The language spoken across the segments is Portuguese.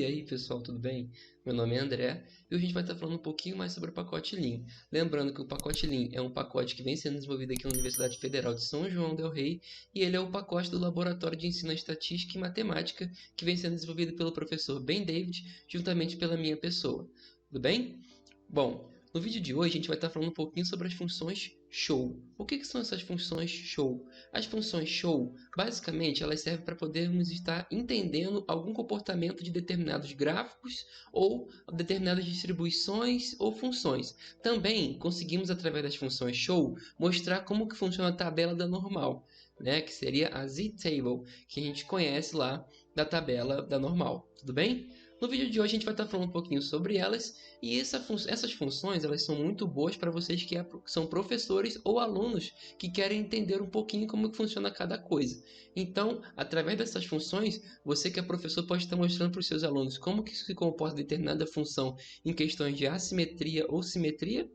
aí pessoal, tudo bem? Meu nome é André e hoje a gente vai estar falando um pouquinho mais sobre o pacote Lean. Lembrando que o pacote Lean é um pacote que vem sendo desenvolvido aqui na Universidade Federal de São João del Rei e ele é o pacote do Laboratório de Ensino à Estatística e Matemática que vem sendo desenvolvido pelo professor Ben David juntamente pela minha pessoa. Tudo bem? Bom, no vídeo de hoje a gente vai estar falando um pouquinho sobre as funções show. O que são essas funções show? As funções show, basicamente, elas servem para podermos estar entendendo algum comportamento de determinados gráficos ou determinadas distribuições ou funções. Também conseguimos, através das funções show, mostrar como que funciona a tabela da normal, né? Que seria a z-table, que a gente conhece lá da tabela da normal. Tudo bem? No vídeo de hoje a gente vai estar falando um pouquinho sobre elas e essas funções elas são muito boas para vocês que são professores ou alunos que querem entender um pouquinho como que funciona cada coisa. Então, através dessas funções, você que é professor pode estar mostrando para os seus alunos como que se comporta determinada função em questões de assimetria ou simetria,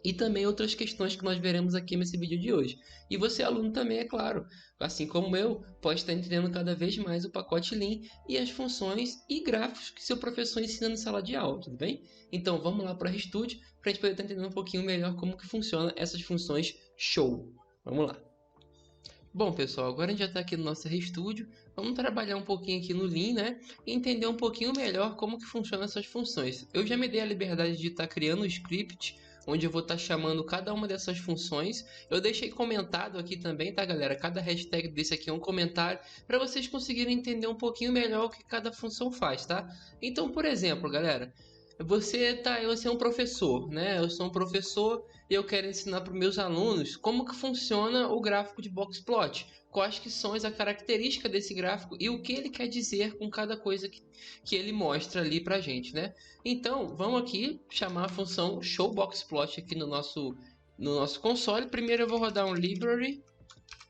e também outras questões que nós veremos aqui nesse vídeo de hoje. E você, aluno, também, é claro, assim como eu, pode estar entendendo cada vez mais o pacote Lean e as funções e gráficos que seu professor ensina na sala de aula, tudo bem? Então vamos lá para a RStudio para a gente poder estar entendendo um pouquinho melhor como que funciona essas funções show. Vamos lá. Bom, pessoal, agora a gente já está aqui no nosso RStudio. Vamos trabalhar um pouquinho aqui no Lean, né? E entender um pouquinho melhor como que funcionam essas funções. Eu já me dei a liberdade de estar criando um script onde eu vou estar chamando cada uma dessas funções. Eu deixei comentado aqui também, tá, galera? Cada hashtag desse aqui é um comentário para vocês conseguirem entender um pouquinho melhor o que cada função faz, tá? Então, por exemplo, galera, você é um professor, né? Eu sou um professor e eu quero ensinar para os meus alunos como que funciona o gráfico de boxplot, quais que são as características desse gráfico e o que ele quer dizer com cada coisa que ele mostra ali para gente, né? Então, vamos aqui chamar a função showBoxPlot aqui no nosso console. Primeiro eu vou rodar um library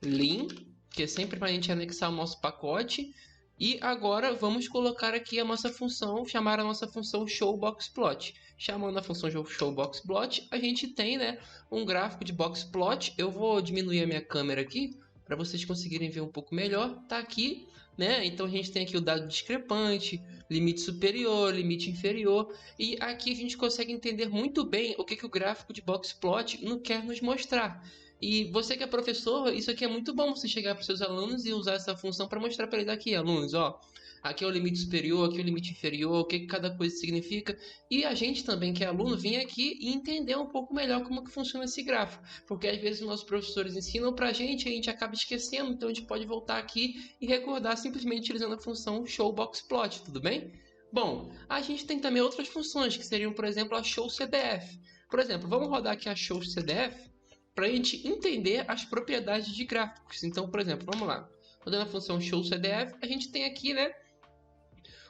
Lean, que é sempre para a gente anexar o nosso pacote. E agora vamos colocar aqui a nossa função, chamar a nossa função showBoxPlot. Chamando a função showBoxPlot, a gente tem, né, um gráfico de boxplot. Eu vou diminuir a minha câmera aqui para vocês conseguirem ver um pouco melhor. Tá aqui, né? Então a gente tem aqui o dado discrepante, limite superior, limite inferior, e aqui a gente consegue entender muito bem o que o gráfico de boxplot não quer nos mostrar. E você que é professor, isso aqui é muito bom você chegar para os seus alunos e usar essa função para mostrar para eles aqui, alunos, ó, aqui é o limite superior, aqui é o limite inferior, o que cada coisa significa. E a gente também, que é aluno, vir aqui e entender um pouco melhor como que funciona esse gráfico. Porque às vezes os nossos professores ensinam para a gente acaba esquecendo, então a gente pode voltar aqui e recordar simplesmente utilizando a função showBoxPlot, tudo bem? Bom, a gente tem também outras funções, que seriam, por exemplo, a showCDF. Por exemplo, vamos rodar aqui a showCDF para a gente entender as propriedades de gráficos. Então, por exemplo, vamos lá. Rodando a função showCDF, a gente tem aqui, né,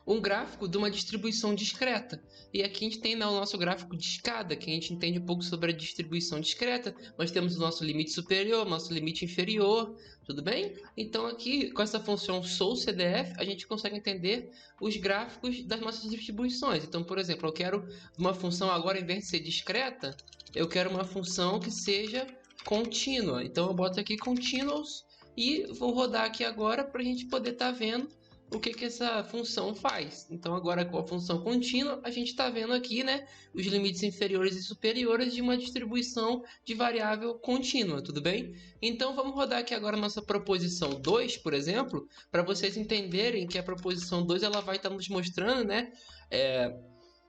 um gráfico de uma distribuição discreta. E aqui a gente tem, né, o nosso gráfico de escada, que a gente entende um pouco sobre a distribuição discreta. Nós temos o nosso limite superior, nosso limite inferior, tudo bem? Então aqui, com essa função showCDF, a gente consegue entender os gráficos das nossas distribuições. Então, por exemplo, eu quero uma função agora, em vez de ser discreta, eu quero uma função que seja contínua. Então eu boto aqui continuous e vou rodar aqui agora para a gente poder estar vendo o que essa função faz. Então agora com a função contínua a gente está vendo aqui, né, os limites inferiores e superiores de uma distribuição de variável contínua, tudo bem? Então vamos rodar aqui agora a nossa proposição 2, por exemplo, para vocês entenderem que a proposição 2 ela vai estar nos mostrando, né,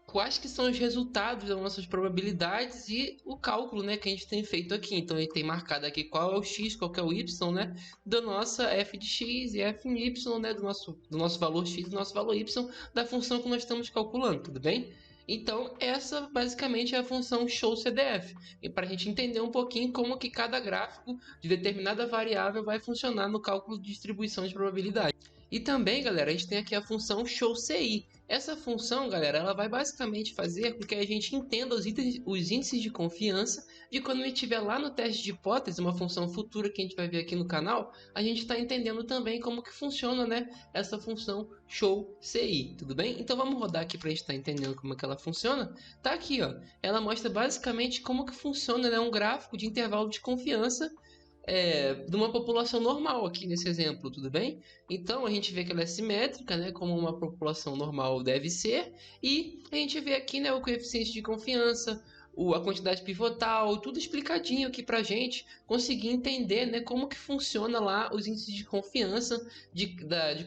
quais que são os resultados das nossas probabilidades e o cálculo, né, que a gente tem feito aqui. Então, a gente tem marcado aqui qual é o x, qual que é o y, né, da nossa f de x e f em y, né, do nosso valor x e do nosso valor y, da função que nós estamos calculando, tudo bem? Então, essa basicamente é a função showCDF, e para a gente entender um pouquinho como que cada gráfico de determinada variável vai funcionar no cálculo de distribuição de probabilidade. E também, galera, a gente tem aqui a função showCI. Essa função, galera, ela vai basicamente fazer com que a gente entenda os índices de confiança de quando a gente estiver lá no teste de hipótese, uma função futura que a gente vai ver aqui no canal, a gente está entendendo também como que funciona, né, essa função showCI, tudo bem? Então vamos rodar aqui para a gente estar entendendo como é que ela funciona. Tá aqui, ó, ela mostra basicamente como que funciona, né, um gráfico de intervalo de confiança de uma população normal aqui nesse exemplo, tudo bem? Então a gente vê que ela é simétrica, né, como uma população normal deve ser, e a gente vê aqui, né, o coeficiente de confiança, a quantidade pivotal, tudo explicadinho aqui pra gente conseguir entender, né, como que funciona lá os índices de confiança de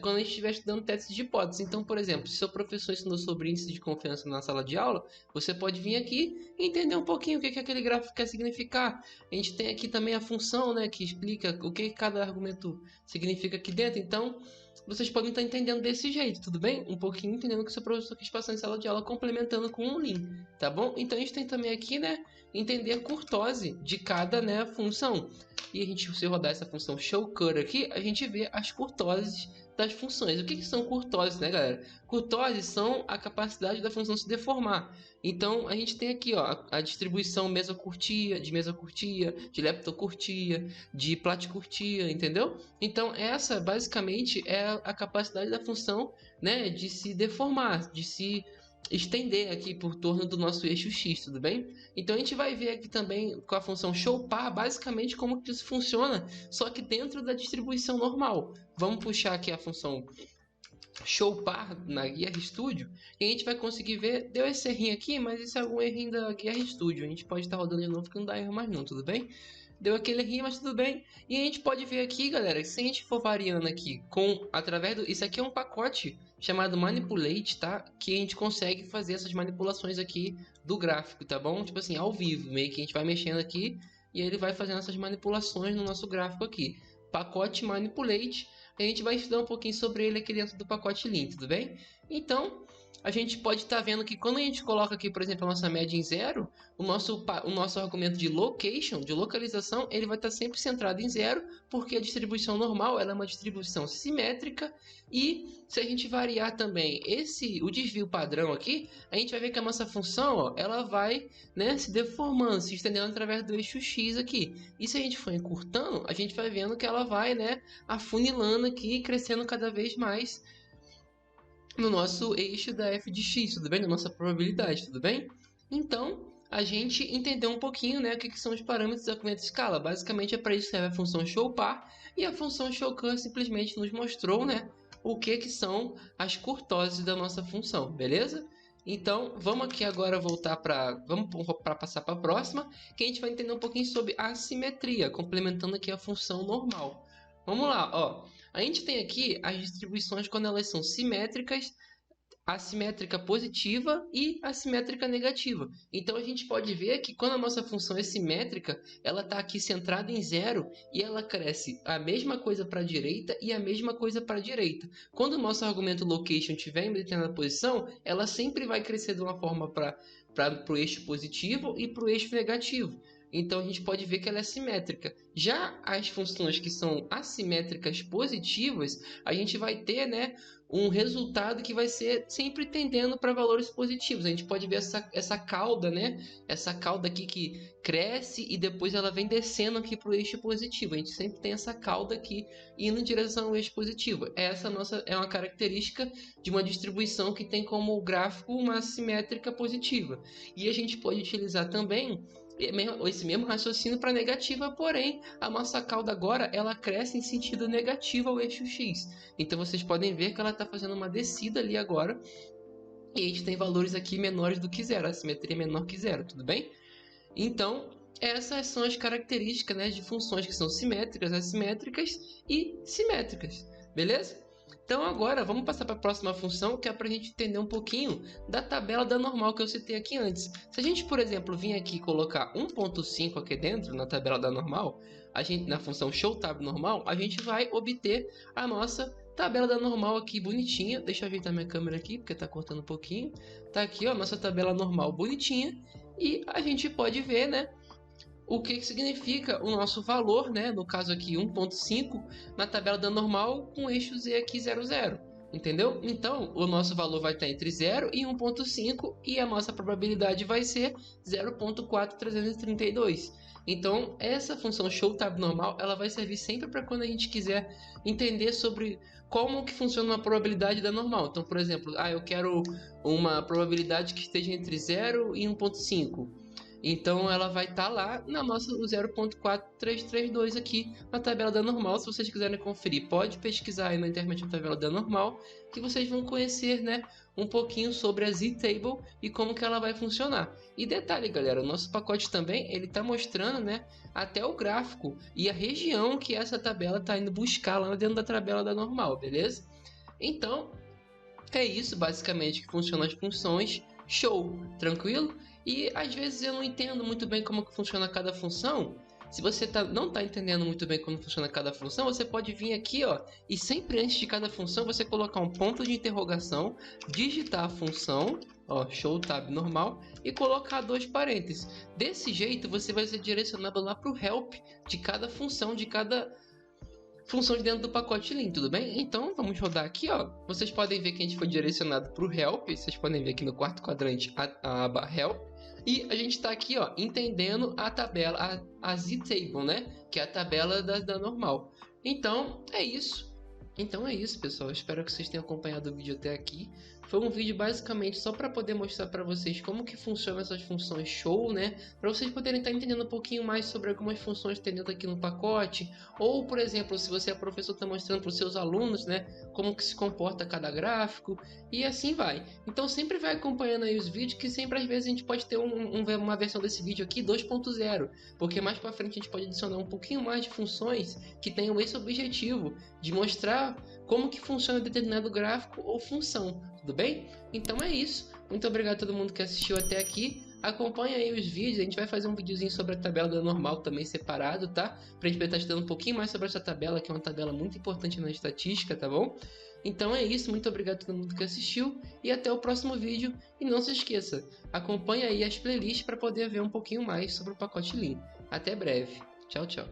quando a gente estiver estudando testes de hipótese. Então, por exemplo, se seu professor ensinou sobre índice de confiança na sala de aula, você pode vir aqui e entender um pouquinho o que aquele gráfico quer significar. A gente tem aqui também a função, né, que explica o que cada argumento significa aqui dentro. Então, vocês podem estar entendendo desse jeito, tudo bem? Um pouquinho entendendo o que o seu professor quis passar em sala de aula, complementando com um link, tá bom? Então, a gente tem também aqui, né, entender a curtose de cada, né, função. E a gente, se rodar essa função showCut aqui, a gente vê as curtoses das funções. O que são curtoses, né, galera? Curtoses são a capacidade da função se deformar. Então, a gente tem aqui, ó, a distribuição mesocurtia, de leptocurtia, de platicurtia, entendeu? Então, essa basicamente é a capacidade da função, né, de se deformar, de se estender aqui por torno do nosso eixo X, tudo bem? Então a gente vai ver aqui também com a função showPar basicamente como que isso funciona, só que dentro da distribuição normal. Vamos puxar aqui a função showPar na Guia Studio e a gente vai conseguir ver, deu esse errinho aqui, mas esse é algum errinho da Guia Studio, a gente pode estar rodando de novo que não dá erro mais não, tudo bem? Deu aquele errinho, mas tudo bem. E a gente pode ver aqui, galera, se a gente for variando aqui através do... Isso aqui é um pacote chamado Manipulate, tá? Que a gente consegue fazer essas manipulações aqui do gráfico, tá bom? Tipo assim, ao vivo, meio que a gente vai mexendo aqui e ele vai fazendo essas manipulações no nosso gráfico aqui. Pacote Manipulate, a gente vai estudar um pouquinho sobre ele aqui dentro do pacote Lean, tudo bem? Então, a gente pode estar vendo que quando a gente coloca aqui, por exemplo, a nossa média em zero, o nosso argumento de location, de localização, ele vai estar sempre centrado em zero, porque a distribuição normal ela é uma distribuição simétrica, e se a gente variar também o desvio padrão aqui, a gente vai ver que a nossa função, ó, ela vai, né, se deformando, se estendendo através do eixo X aqui. E se a gente for encurtando, a gente vai vendo que ela vai, né, afunilando aqui, crescendo cada vez mais no nosso eixo da f de x, tudo bem? Na nossa probabilidade, tudo bem? Então, a gente entendeu um pouquinho, né, o que são os parâmetros da corrente de escala. Basicamente é para isso que serve a função showPar, e a função showCut simplesmente nos mostrou, né, o que são as curtoses da nossa função, beleza? Então, vamos aqui agora voltar para passar para a próxima, que a gente vai entender um pouquinho sobre assimetria, complementando aqui a função normal. Vamos lá, ó. A gente tem aqui as distribuições quando elas são simétricas, assimétrica positiva e assimétrica negativa. Então a gente pode ver que quando a nossa função é simétrica, ela está aqui centrada em zero e ela cresce a mesma coisa para a direita e a mesma coisa para a direita. Quando o nosso argumento location estiver em determinada posição, ela sempre vai crescer de uma forma para o eixo positivo e para o eixo negativo. Então a gente pode ver que ela é simétrica. Já as funções que são assimétricas positivas, a gente vai ter, né, um resultado que vai ser sempre tendendo para valores positivos. A gente pode ver essa cauda, né? Essa cauda aqui que cresce e depois ela vem descendo aqui para o eixo positivo. A gente sempre tem essa cauda aqui indo em direção ao eixo positivo. Essa é uma característica de uma distribuição que tem como gráfico uma simétrica positiva. E a gente pode utilizar também esse mesmo raciocínio para negativa, porém a nossa cauda agora ela cresce em sentido negativo ao eixo X. Então vocês podem ver que ela está fazendo uma descida ali agora e a gente tem valores aqui menores do que zero, a simetria é menor que zero, tudo bem? Então essas são as características, né, de funções que são simétricas, assimétricas e simétricas, beleza? Então agora vamos passar para a próxima função, que é para a gente entender um pouquinho da tabela da normal que eu citei aqui antes. Se a gente, por exemplo, vir aqui e colocar 1.5 aqui dentro na tabela da normal, na função showTab normal, a gente vai obter a nossa tabela da normal aqui bonitinha. Deixa eu ajeitar minha câmera aqui, porque está cortando um pouquinho. Tá aqui, ó, nossa tabela normal bonitinha. E a gente pode ver, né, o que significa o nosso valor, né? No caso aqui 1.5 na tabela da normal com eixo z aqui 0,0, entendeu? Então o nosso valor vai estar entre 0 e 1.5 e a nossa probabilidade vai ser 0.4332. Então essa função showTab normal ela vai servir sempre para quando a gente quiser entender sobre como que funciona uma probabilidade da normal. Então, por exemplo, eu quero uma probabilidade que esteja entre 0 e 1.5. Então ela vai estar lá na nossa 0.4332 aqui na tabela da normal. Se vocês quiserem conferir, pode pesquisar aí na internet a tabela da normal, que vocês vão conhecer, né, um pouquinho sobre a Z-Table e como que ela vai funcionar. E detalhe, galera, o nosso pacote também ele está mostrando, né, até o gráfico e a região que essa tabela está indo buscar lá dentro da tabela da normal, beleza? Então é isso basicamente que funcionam as funções. Show, tranquilo? E às vezes eu não entendo muito bem como que funciona cada função. Se você não está entendendo muito bem como funciona cada função, você pode vir aqui, ó, e sempre antes de cada função você colocar um ponto de interrogação, digitar a função, ó, show tab normal, e colocar 2 parênteses. Desse jeito você vai ser direcionado lá para o help de cada função, de cada função de dentro do pacote Lean, tudo bem? Então vamos rodar aqui, ó. Vocês podem ver que a gente foi direcionado para o help. Vocês podem ver aqui no quarto quadrante a aba help. E a gente está aqui, ó, entendendo a tabela, a Z-Table, né? Que é a tabela da normal. Então é isso. Pessoal. Espero que vocês tenham acompanhado o vídeo até aqui. Foi um vídeo basicamente só para poder mostrar para vocês como que funcionam essas funções show, né? Para vocês poderem estar entendendo um pouquinho mais sobre algumas funções que tem dentro aqui no pacote. Ou, por exemplo, se você é professor, está mostrando para os seus alunos, né? Como que se comporta cada gráfico. E assim vai. Então sempre vai acompanhando aí os vídeos, que sempre às vezes a gente pode ter uma versão desse vídeo aqui 2.0. Porque mais para frente a gente pode adicionar um pouquinho mais de funções que tenham esse objetivo de mostrar como que funciona determinado gráfico ou função, tudo bem? Então é isso, muito obrigado a todo mundo que assistiu até aqui, acompanha aí os vídeos, a gente vai fazer um videozinho sobre a tabela da normal também separado, tá? Pra gente estar estudando um pouquinho mais sobre essa tabela, que é uma tabela muito importante na estatística, tá bom? Então é isso, muito obrigado a todo mundo que assistiu e até o próximo vídeo. E não se esqueça, acompanha aí as playlists para poder ver um pouquinho mais sobre o pacote Lean. Até breve, tchau, tchau.